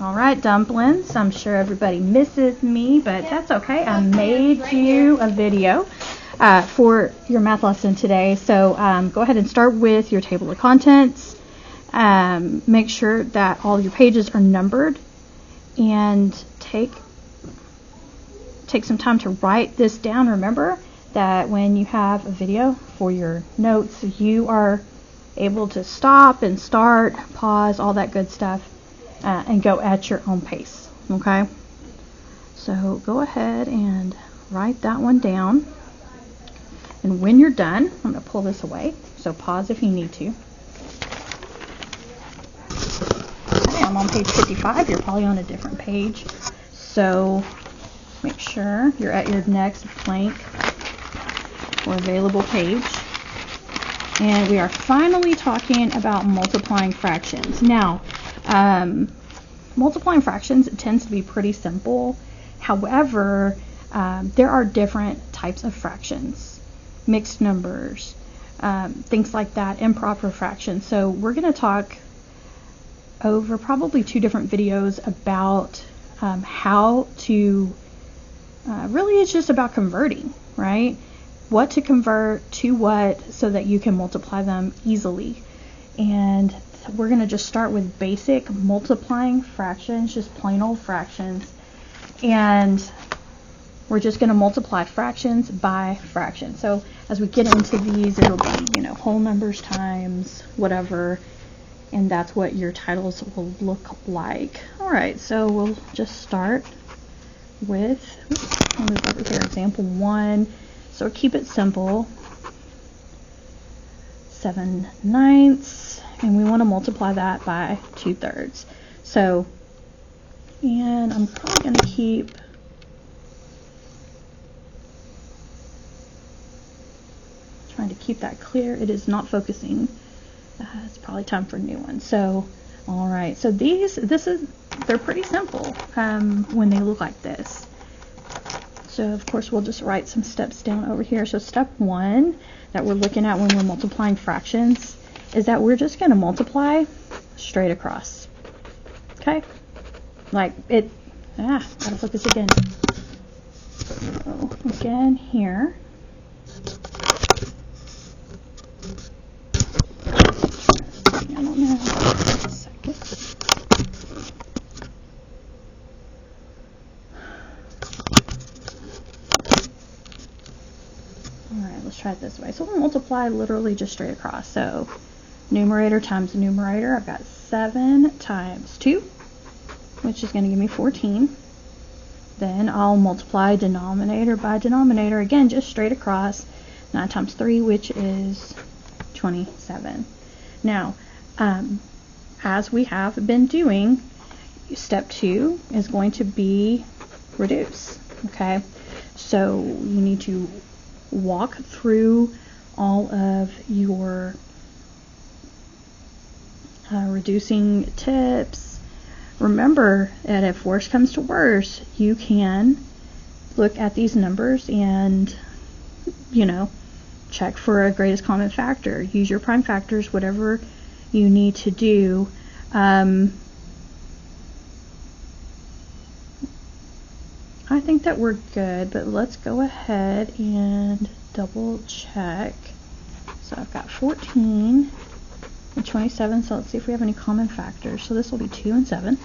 All right, dumplings. I'm sure everybody misses me, but that's okay. I made you a video for your math lesson today. So go ahead and start with your table of contents. Make sure that all your pages are numbered, and take some time to write this down. Remember that when you have a video for your notes, you are able to stop and start, pause, all that good stuff. And go at your own pace, okay? So go ahead and write that one down. And when you're done, I'm going to pull this away, so pause if you need to. Okay, I'm on page 55. You're probably on a different page. So make sure you're at your next blank or available page. And we are finally talking about multiplying fractions. Now, multiplying fractions, it tends to be pretty simple. However, there are different types of fractions, mixed numbers, things like that, improper fractions. So we're going to talk over probably 2 different videos about how to, really it's just about converting, right? What to convert to what so that you can multiply them easily. And we're going to just start with basic multiplying fractions, just plain old fractions. And we're just going to multiply fractions by fractions. So as we get into these, it'll be, whole numbers times whatever. And that's what your titles will look like. All right, so we'll just start with, I'll move over here, example 1. So keep it simple. 7/9, and we want to multiply that by 2/3. So, and I'm probably going to keep trying to keep that clear. It is not focusing. It's probably time for a new one. So, all right. So they're pretty simple when they look like this. So of course we'll just write some steps down over here. So step 1 that we're looking at when we're multiplying fractions is that we're just going to multiply straight across. Okay? Like it, gotta focus again. So again here. I don't know. A second. Alright, let's try it this way. So we'll multiply literally just straight across. So numerator times numerator. I've got 7 times 2, which is going to give me 14. Then I'll multiply denominator by denominator. Again, just straight across. 9 times 3, which is 27. Now, as we have been doing, step 2 is going to be reduce. Okay? So you need to walk through all of your reducing tips. Remember that if worse comes to worse, you can look at these numbers and, check for a greatest common factor. Use your prime factors, whatever you need to do. I think that we're good, but let's go ahead and double check. So I've got 14 and 27, so let's see if we have any common factors. So this will be 2 and 7,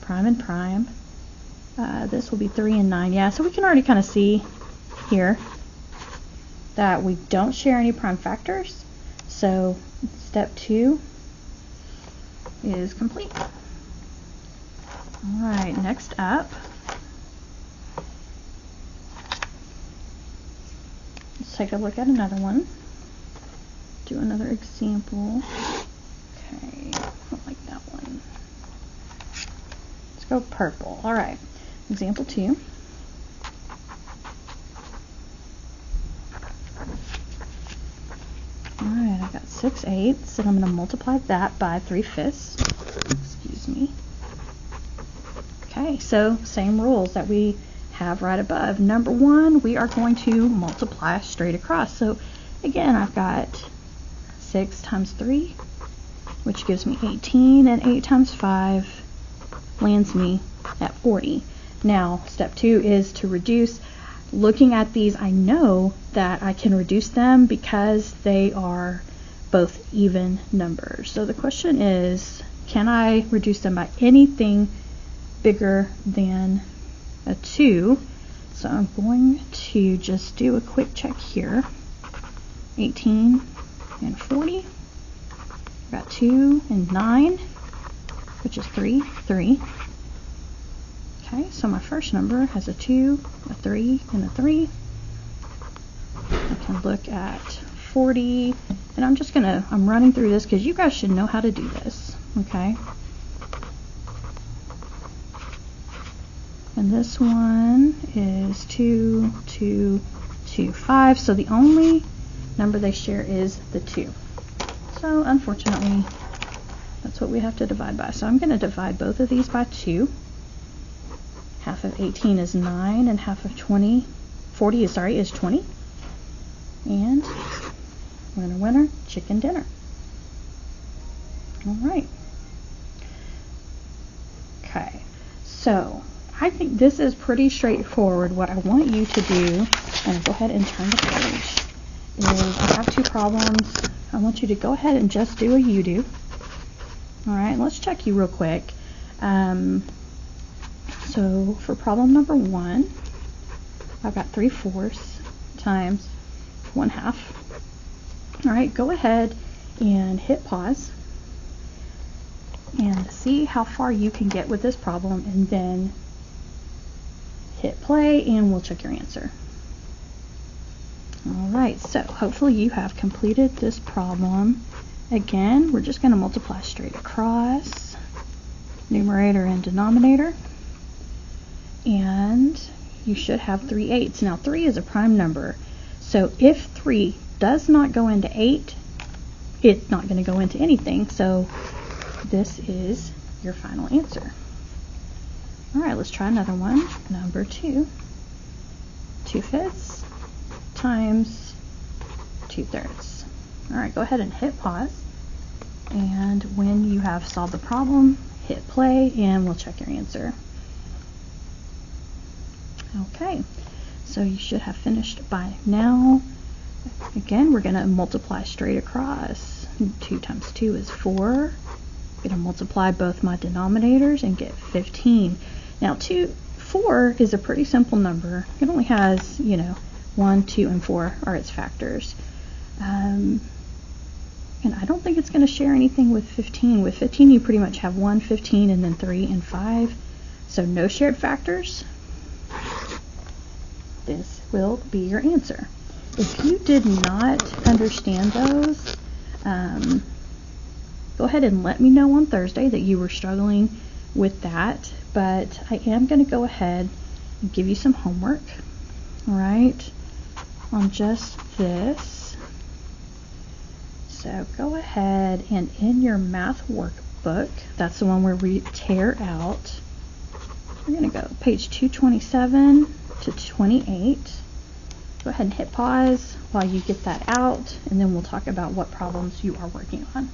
prime and prime. This will be 3 and 9. Yeah, so we can already kind of see here that we don't share any prime factors. So step 2 is complete. All right, next up, let's take a look at another one. Do another example. Okay, I don't like that one. Let's go purple. All right, example 2. All right, I've got 6/8, and I'm going to multiply that by 3/5. Excuse me. Okay, so same rules that we have right above. Number 1, we are going to multiply straight across. So again, I've got 6 times 3, which gives me 18, and 8 times 5, lands me at 40. Now, step 2 is to reduce. Looking at these, I know that I can reduce them because they are both even numbers. So the question is, can I reduce them by anything bigger than a 2? So I'm going to just do a quick check here. 18 and 40. Got 2 and 9, which is 3. Okay, so my first number has a 2, a 3, and a 3. I can look at 40, and I'm running through this because you guys should know how to do this, okay? And this one is 2, 2, 2, 5. So the only number they share is the 2. So unfortunately, that's what we have to divide by. So I'm going to divide both of these by 2. Half of 18 is 9, and half of 40 is 20. And winner, winner, chicken dinner. All right. Okay, so I think this is pretty straightforward. What I want you to do, and go ahead and turn the page, is I have 2 problems. I want you to go ahead and just do a you-do. All right, let's check you real quick. So for problem number 1, I've got 3/4 times 1/2. All right, go ahead and hit pause and see how far you can get with this problem, and then hit play and we'll check your answer. All right, so hopefully you have completed this problem. Again, we're just going to multiply straight across, numerator and denominator, and you should have 3/8. Now 3 is a prime number, so if 3 does not go into 8, it's not going to go into anything, so this is your final answer. All right, let's try another one. Number 2, 2/5 times 2/3. All right, go ahead and hit pause, and when you have solved the problem, hit play and we'll check your answer. Okay, so you should have finished by now. Again, we're going to multiply straight across. 2 times 2 is 4. I'm going to multiply both my denominators and get 15. Now 4 is a pretty simple number. It only has, 1, 2, and 4 are its factors. And I don't think it's going to share anything with 15. With 15, you pretty much have 1, 15, and then 3 and 5. So no shared factors. This will be your answer. If you did not understand those, go ahead and let me know on Thursday that you were struggling with that. But I am going to go ahead and give you some homework, all right, on just this. So go ahead and in your math workbook, that's the one where we tear out, we're going to go page 227 to 28. Go ahead and hit pause while you get that out, and then we'll talk about what problems you are working on.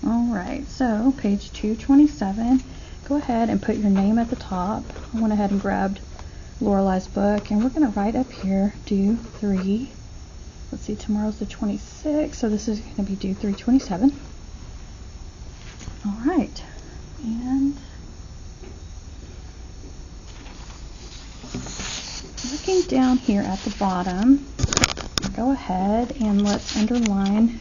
All right, so page 227, go ahead and put your name at the top. I went ahead and grabbed Lorelai's book, and we're going to write up here, do 3. Let's see, tomorrow's the 26th, so this is going to be do 327. All right, and looking down here at the bottom, go ahead and let's underline.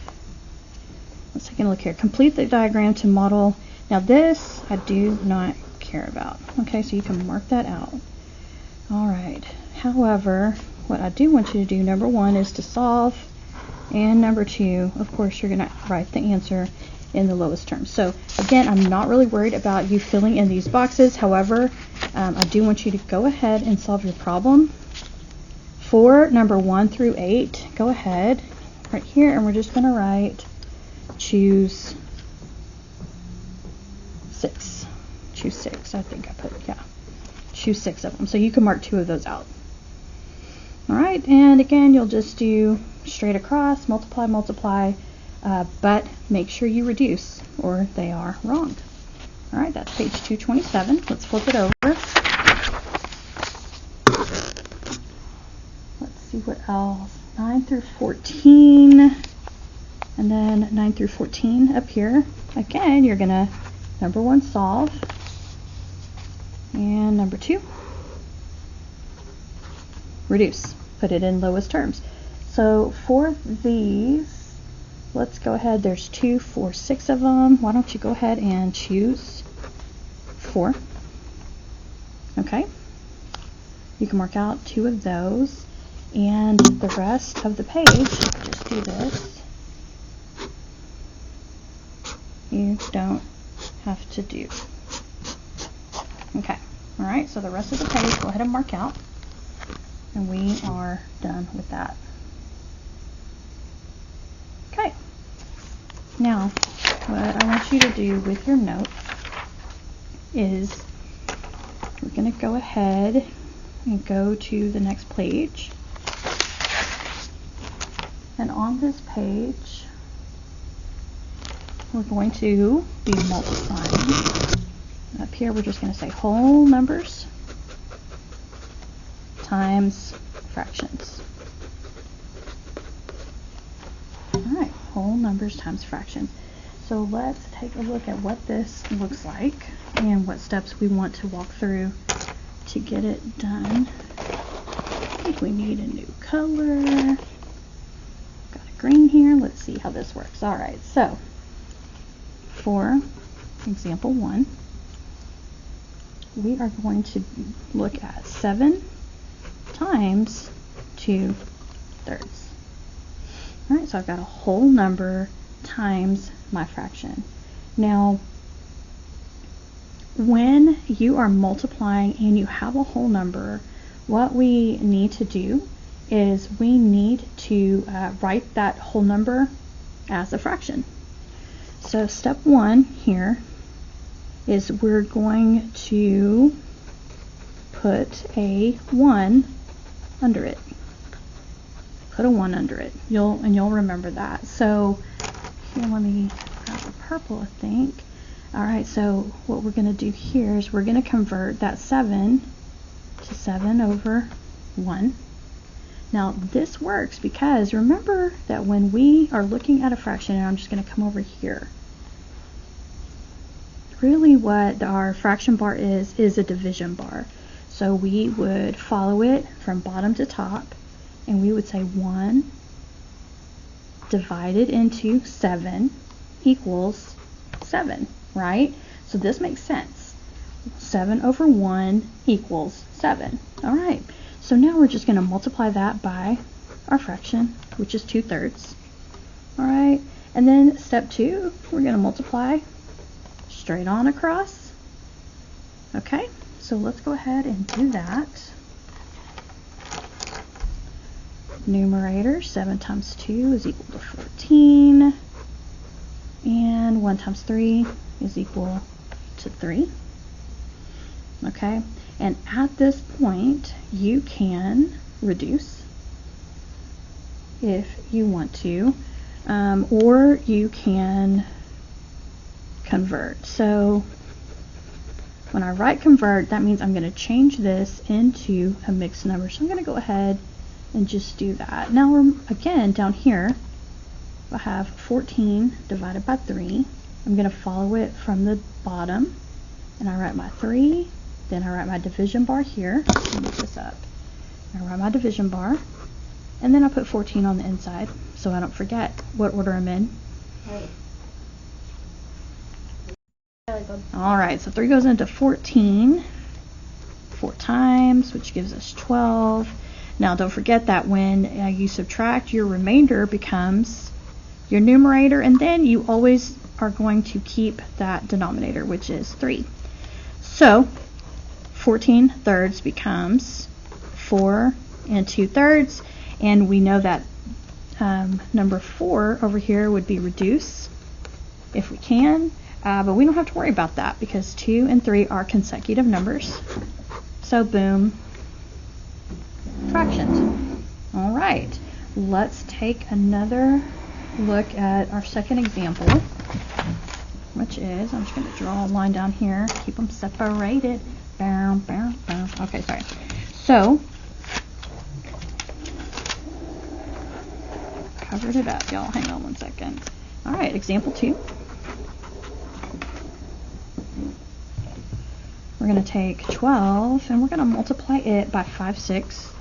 Let's take a look here. Complete the diagram to model. Now this I do not care about. Okay, so you can mark that out. All right. However, what I do want you to do, number 1, is to solve, and number 2, of course, you're going to write the answer in the lowest term. So again, I'm not really worried about you filling in these boxes. However, I do want you to go ahead and solve your problem. For number 1 through 8, go ahead right here, and we're just going to write choose 6. Choose 6. I think I put, yeah. Choose 6 of them. So you can mark 2 of those out. All right, and again, you'll just do straight across, multiply, but make sure you reduce or they are wrong. All right, that's page 227. Let's flip it over. Let's see what else. 9 through 14, and then 9 through 14 up here. Again, you're going to, number 1, solve, and number 2, reduce. Put it in lowest terms. So for these, let's go ahead. There's 2, 4, 6 of them. Why don't you go ahead and choose 4. Okay. You can mark out 2 of those. And the rest of the page, just do this. You don't have to do. Okay. All right. So the rest of the page, go ahead and mark out. And we are done with that. Okay. Now, what I want you to do with your note is we're going to go ahead and go to the next page. And on this page, we're going to be multiplying. Up here, we're just going to say whole numbers times fractions. All right, whole numbers times fractions. So let's take a look at what this looks like and what steps we want to walk through to get it done. I think we need a new color. Got a green here. Let's see how this works. All right, so for example 1, we are going to look at 7 times 2/3. All right, so I've got a whole number times my fraction. Now, when you are multiplying and you have a whole number, what we need to do is we need to write that whole number as a fraction. So step 1 here is we're going to put a 1 under it. Put a 1 under it. You'll remember that. So here, let me grab a purple, I think. All right, so what we're going to do here is we're going to convert that 7 to 7/1. Now this works because remember that when we are looking at a fraction, and I'm just going to come over here, really what our fraction bar is a division bar. So we would follow it from bottom to top, and we would say 1 divided into 7 equals 7, right? So this makes sense. 7/1 equals 7. All right, so now we're just going to multiply that by our fraction, which is 2/3. All right, and then step 2, we're going to multiply straight on across. Okay, so let's go ahead and do that. Numerator, 7 times 2 is equal to 14. And 1 times 3 is equal to 3. Okay, and at this point, you can reduce if you want to, or you can convert. So when I write convert, that means I'm going to change this into a mixed number. So I'm going to go ahead and just do that. Now, again, down here, I have 14 divided by 3. I'm going to follow it from the bottom, and I write my 3, then I write my division bar here. Let me move this up. I write my division bar, and then I put 14 on the inside so I don't forget what order I'm in. All right, so 3 goes into 14 4 times, which gives us 12. Now, don't forget that when you subtract, your remainder becomes your numerator, and then you always are going to keep that denominator, which is 3. So 14/3 becomes 4 2/3, and we know that number 4 over here would be reduce if we can, but we don't have to worry about that because 2 and 3 are consecutive numbers. So boom, fractions. All right, let's take another look at our second example. I'm going to which is, I'm just going to draw a line down here, keep them separated. Bow, bow, bow. Okay, sorry. So, covered it up, y'all. Hang on one second. All right, example 2. We're going to take 12 and we're going to multiply it by 5/6.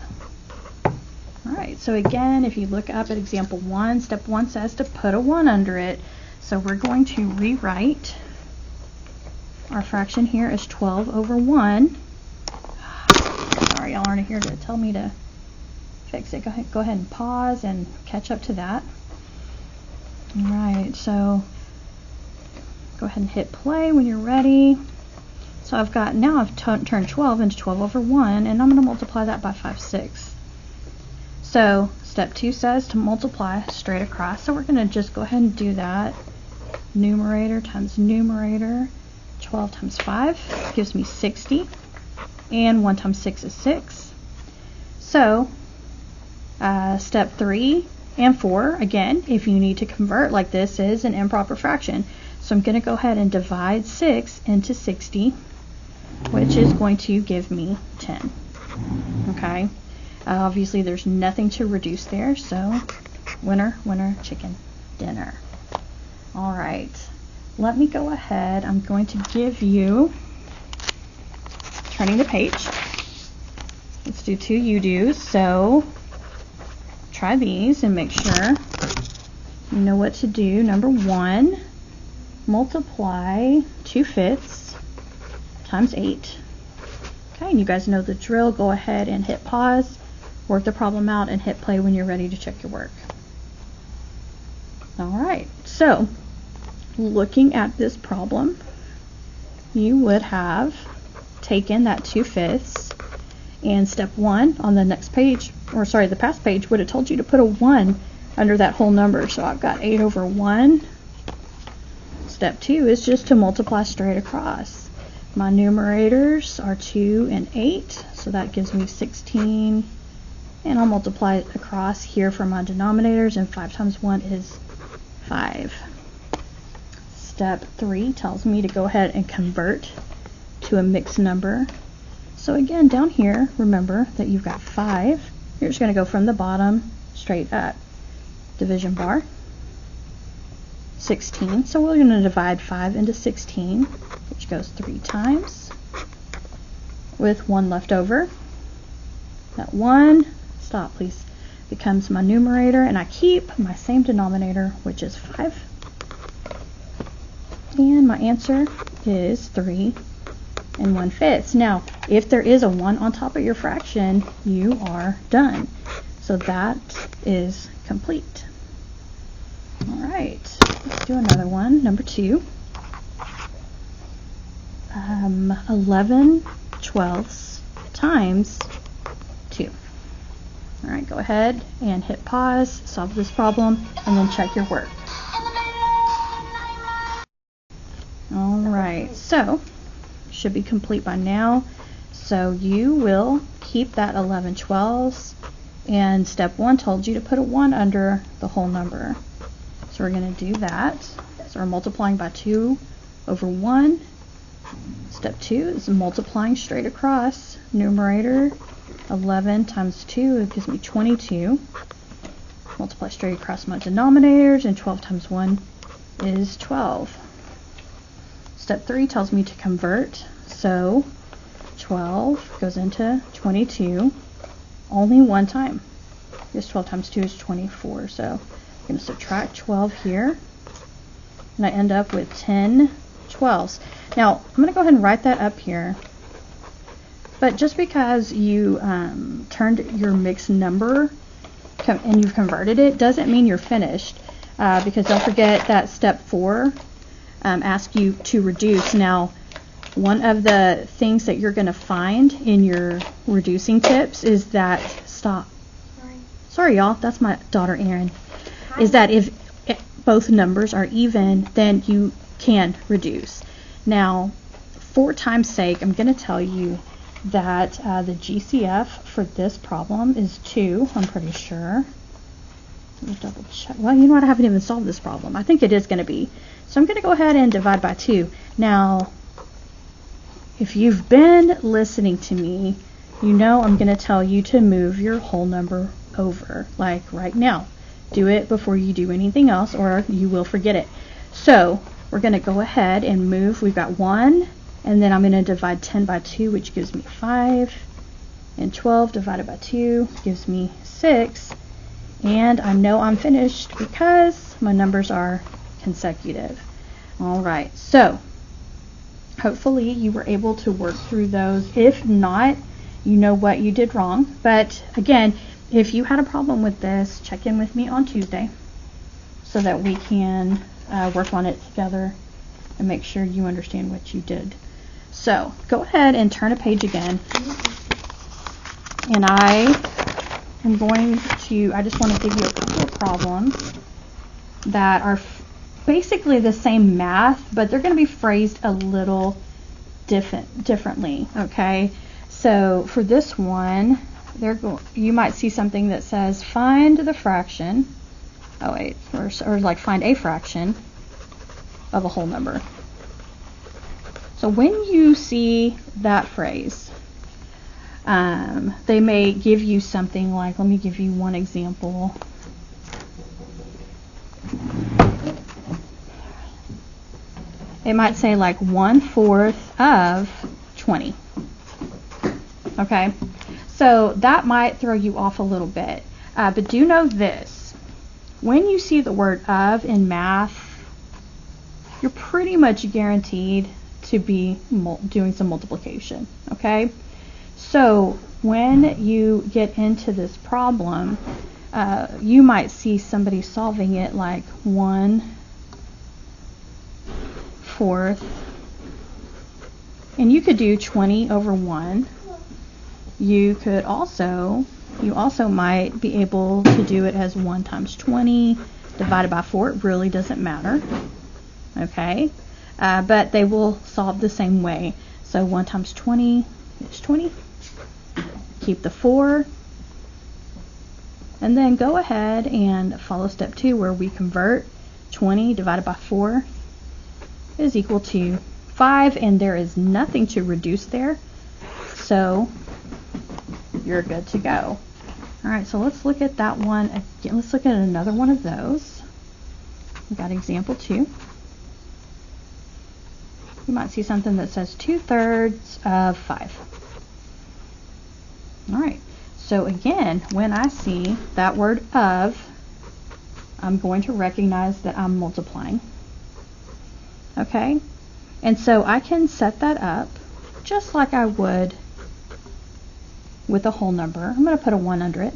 All right, so again, if you look up at example 1, step 1 says to put a 1 under it. So we're going to rewrite our fraction here as 12 over 1. Sorry, y'all aren't here to tell me to fix it. Go ahead and pause and catch up to that. All right, so go ahead and hit play when you're ready. So now I've turned 12 into 12 over 1, and I'm going to multiply that by 5/6. So step 2 says to multiply straight across. So we're going to just go ahead and do that. Numerator times numerator. 12 times 5 gives me 60. And 1 times 6 is 6. So step 3 and 4, again, if you need to convert, like this is an improper fraction. So I'm going to go ahead and divide 6 into 60, which is going to give me 10. Okay. Obviously, there's nothing to reduce there, so winner, winner, chicken dinner. All right, let me go ahead. I'm going to give you, turning the page. Let's do 2 you-dos. So try these and make sure you know what to do. Number 1, multiply 2/5 times 8. Okay, and you guys know the drill. Go ahead and hit pause. Work the problem out and hit play when you're ready to check your work. All right, so looking at this problem, you would have taken that 2/5 and step 1 on the next page, or sorry, the past page would have told you to put a 1 under that whole number. So I've got 8 over 1. Step 2 is just to multiply straight across. My numerators are 2 and 8, so that gives me 16. And I'll multiply it across here for my denominators, and 5 times 1 is 5. Step 3 tells me to go ahead and convert to a mixed number. So again, down here, remember that you've got 5. You're just going to go from the bottom straight up. Division bar. 16. So we're going to divide 5 into 16, which goes 3 times, with 1 left over. That 1, stop please, becomes my numerator, and I keep my same denominator, which is 5. And my answer is 3 1/5. Now, if there is a 1 on top of your fraction, you are done. So that is complete. All right, let's do another one. Number 2. 11/12 times 2. All right, go ahead and hit pause, solve this problem, and then check your work. All right, so should be complete by now. So you will keep that 11/12, and step 1 told you to put a 1 under the whole number. So we're going to do that. So we're multiplying by 2 over 1. Step 2 is multiplying straight across. Numerator 11 times 2, it gives me 22. Multiply straight across my denominators, and 12 times 1 is 12. Step 3 tells me to convert. So 12 goes into 22 only one time. This 12 times 2 is 24. So I'm going to subtract 12 here, and I end up with 10/12. Now I'm going to go ahead and write that up here. But just because you turned your mixed number and you've converted it doesn't mean you're finished. Because don't forget that step 4 asks you to reduce. Now, one of the things that you're going to find in your reducing tips is that, sorry y'all, that's my daughter Erin, is that if both numbers are even, then you can reduce. Now, for time's sake, I'm going to tell you that the GCF for this problem is 2, I'm pretty sure. Let me double check. Well, you know what? I haven't even solved this problem. I think it is going to be So I'm going to go ahead and divide by 2. Now, if you've been listening to me, you know I'm going to tell you to move your whole number over, like right now. Do it before you do anything else or you will forget it. So we're going to go ahead and move. We've got 1, and then I'm going to divide 10 by 2, which gives me 5. And 12 divided by 2 gives me 6. And I know I'm finished because my numbers are consecutive. All right, so hopefully you were able to work through those. If not, you know what you did wrong. But again, if you had a problem with this, check in with me on Tuesday so that we can work on it together and make sure you understand what you did. So go ahead and turn a page again. And I just want to give you a couple of problems that are basically the same math, but they're going to be phrased a little differently, okay? So for this one, you might see something that says find the fraction, or like find a fraction of a whole number. So when you see that phrase, they may give you something like, let me give you one example. It might say like 1/4 of 20. Okay, so that might throw you off a little bit. But do know this. When you see the word of in math, you're pretty much guaranteed to be doing some multiplication. Okay? So when you get into this problem, you might see somebody solving it like 1/4, and you could do 20 over 1. You also might be able to do it as 1 times 20 divided by 4. It really doesn't matter. Okay? But they will solve the same way. So 1 times 20 is 20. Keep the 4. And then go ahead and follow step 2 where we convert 20 divided by 4 is equal to 5, and there is nothing to reduce there. So you're good to go. All right, so let's look at that one again. Let's look at another one of those. We got example 2. You might see something that says 2/3 of 5. All right, so again, when I see that word of, I'm going to recognize that I'm multiplying. Okay, and so I can set that up just like I would with a whole number. I'm going to put a 1 under it.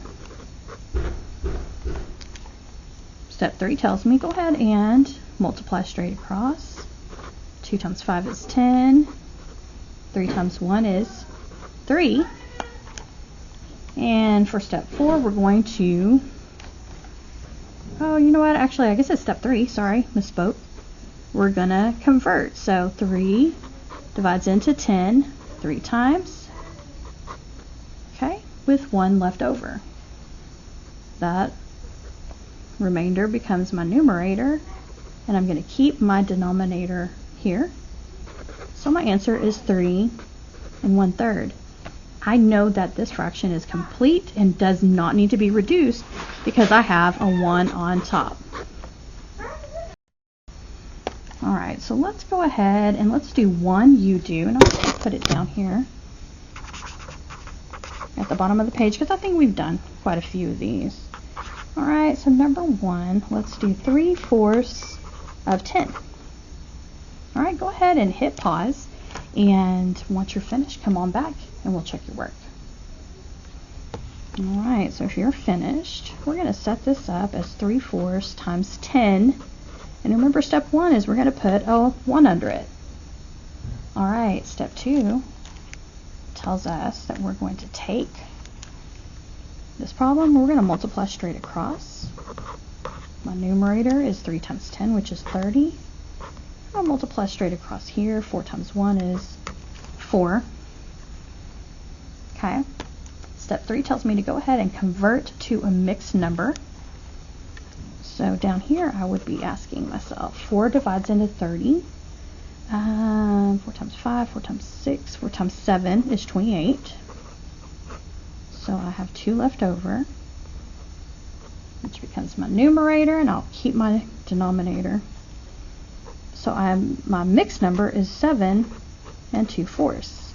Step 3 tells me go ahead and multiply straight across. 2 times 5 is 10. 3 times 1 is 3. And for step 4, we're going to, oh, you know what? Actually, I guess it's step 3. Sorry, misspoke. We're going to convert. So 3 divides into 10 3 times. Okay, with 1 left over. That remainder becomes my numerator, and I'm going to keep my denominator here. So my answer is 3 1/3. I know that this fraction is complete and does not need to be reduced because I have a 1 on top. All right, so let's go ahead and let's do one you do, and I'll just put it down here at the bottom of the page because I think we've done quite a few of these. All right, so number 1, let's do 3/4 of 10. All right, go ahead and hit pause, and once you're finished, come on back and we'll check your work. All right, so if you're finished, we're going to set this up as 3/4 times 10. And remember, step 1 is we're going to put a 1 under it. All right, step 2 tells us that we're going to take this problem, we're going to multiply straight across. My numerator is 3 times 10, which is 30. I'll multiply straight across here. 4 times 1 is 4. Okay. Step 3 tells me to go ahead and convert to a mixed number. So down here, I would be asking myself, 4 divides into 30. 4 times 5, 4 times 6, 4 times 7 is 28. So I have 2 left over, which becomes my numerator, and I'll keep my denominator. So my mixed number is 7 and 2/4.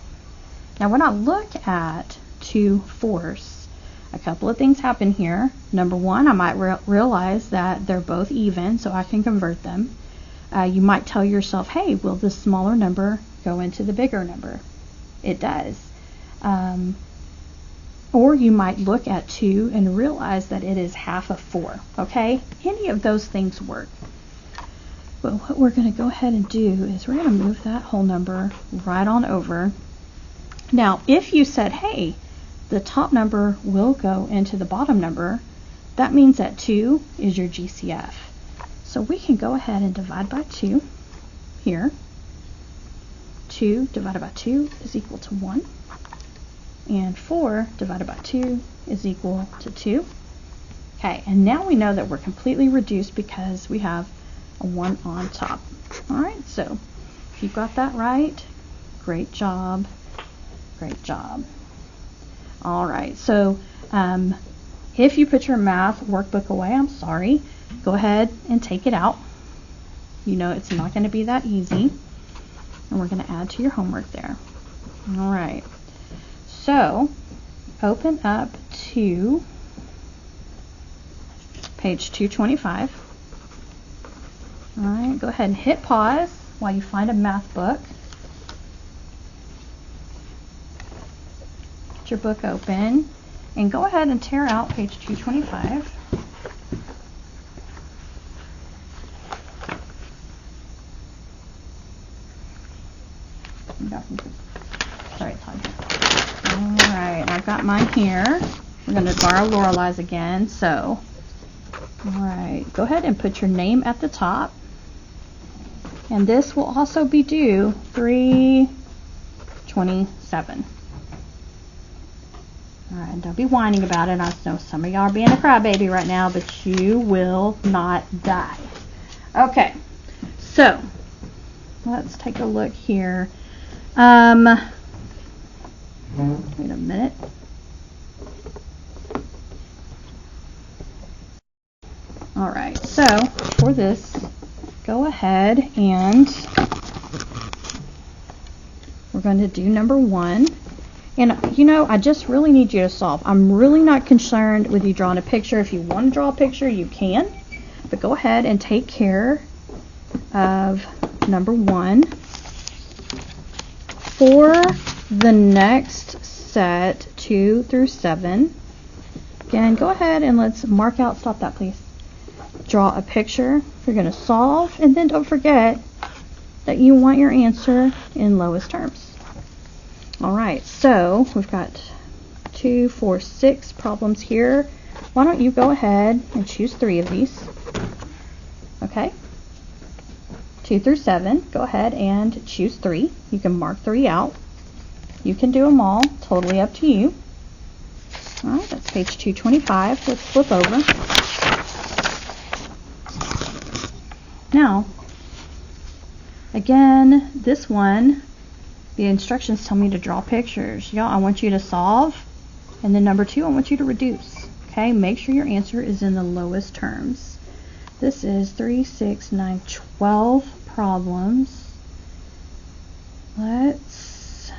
Now when I look at 2/4, a couple of things happen here. Number one, I might realize that they're both even, so I can convert them. You might tell yourself, hey, will this smaller number go into the bigger number? It does. Or you might look at 2 and realize that it is half of 4, okay? Any of those things work. But what we're going to go ahead and do is we're going to move that whole number right on over. Now, if you said, hey, the top number will go into the bottom number, that means that 2 is your GCF. So we can go ahead and divide by 2 here. 2 divided by 2 is equal to 1. And 4 divided by 2 is equal to 2. Okay, and now we know that we're completely reduced because we have a 1 on top. All right, so if you got that right, great job. Great job. All right, so if you put your math workbook away, I'm sorry, go ahead and take it out. You know it's not going to be that easy. And we're going to add to your homework there. All right, so open up to page 225. All right, go ahead and hit pause while you find a math book. Get your book open and go ahead and tear out page 225. Sorry, Todd. All right, I've got mine here. We're going to borrow Lorelei's again. So, all right, go ahead and put your name at the top. And this will also be due 3/27. All right, don't be whining about it. I know some of y'all are being a crybaby right now, but you will not die. Okay, so let's take a look here. Wait a minute. All right, so for this, go ahead and we're going to do number 1. And, you know, I just really need you to solve. I'm really not concerned with you drawing a picture. If you want to draw a picture, you can. But go ahead and take care of number 1. For the next set, 2 through 7, again, go ahead and let's mark out, stop that please. Draw a picture. You're going to solve, and then don't forget that you want your answer in lowest terms. All right, so we've got 2, 4, 6 problems here. Why don't you go ahead and choose 3 of these? Okay. 2 through 7, go ahead and choose 3. You can mark 3 out. You can do them all, totally up to you. All right, that's page 225. Let's flip over. Now, again, this one, the instructions tell me to draw pictures. Y'all, I want you to solve. And then number 2, I want you to reduce. Okay, make sure your answer is in the lowest terms. This is 3, 6, 9, 12 problems. Let's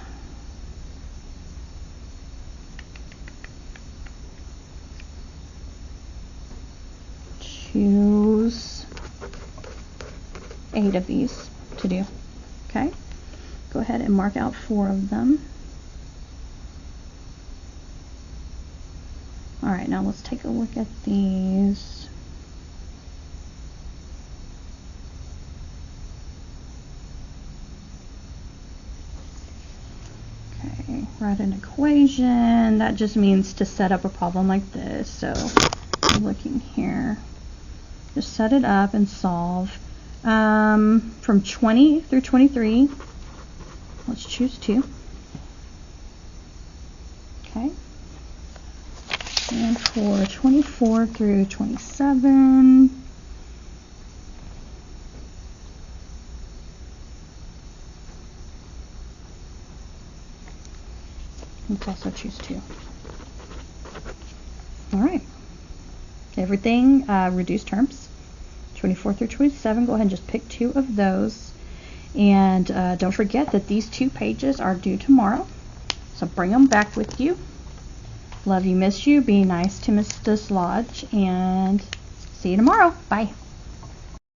choose 8 of these to do. Okay, go ahead and mark out 4 of them. All right, now let's take a look at these. Okay, write an equation. That just means to set up a problem like this. So I'm looking here. Just set it up and solve. From 20 through 23, let's choose 2. Okay. And for 24 through 27, Let's also choose 2. All right. Everything reduced terms, 24 through 27. Go ahead and just pick 2 of those. And don't forget that these 2 pages are due tomorrow. So bring them back with you. Love you, miss you. Be nice to Miss Lodge. And see you tomorrow. Bye.